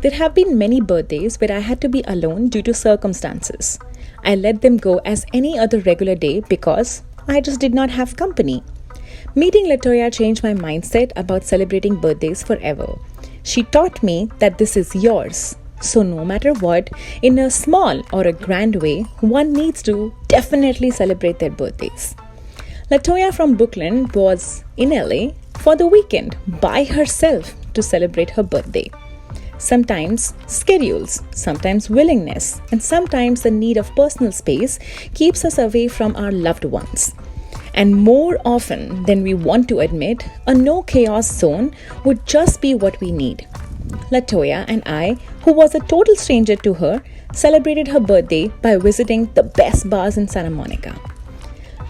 There have been many birthdays where I had to be alone due to circumstances. I let them go as any other regular day because I just did not have company. Meeting Latoya changed my mindset about celebrating birthdays forever. She taught me that this is yours. So no matter what, in a small or a grand way, one needs to definitely celebrate their birthdays. Latoya from Brooklyn was in LA for the weekend by herself to celebrate her birthday. Sometimes schedules, sometimes willingness, and sometimes the need of personal space keeps us away from our loved ones. And more often than we want to admit, a no chaos zone would just be what we need. Latoya and I, who was a total stranger to her, celebrated her birthday by visiting the best bars in Santa Monica.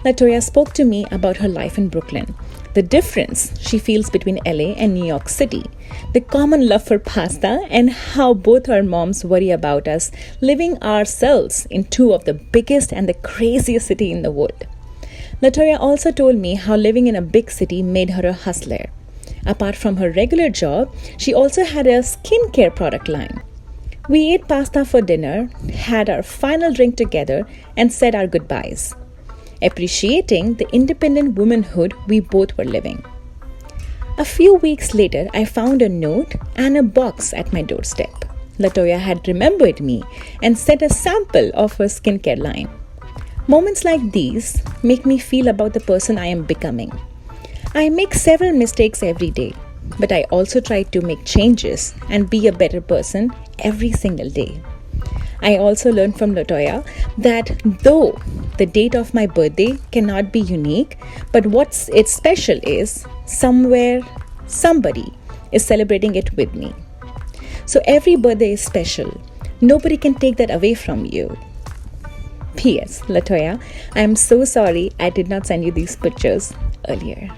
Latoya spoke to me about her life in Brooklyn, the difference she feels between LA and New York City, the common love for pasta, and how both our moms worry about us living ourselves in two of the biggest and the craziest city in the world. Latoya also told me how living in a big city made her a hustler. Apart from her regular job, she also had a skincare product line. We ate pasta for dinner, had our final drink together, and said our goodbyes, appreciating the independent womanhood we both were living. A few weeks later, I found a note and a box at my doorstep. Latoya had remembered me and sent a sample of her skincare line. Moments like these make me feel about the person I am becoming. I make several mistakes every day, but I also try to make changes and be a better person every single day. I also learned from Latoya that though the date of my birthday cannot be unique, but what's it's special is somewhere, somebody is celebrating it with me. So every birthday is special. Nobody can take that away from you. P.S. Latoya, I am so sorry I did not send you these pictures earlier.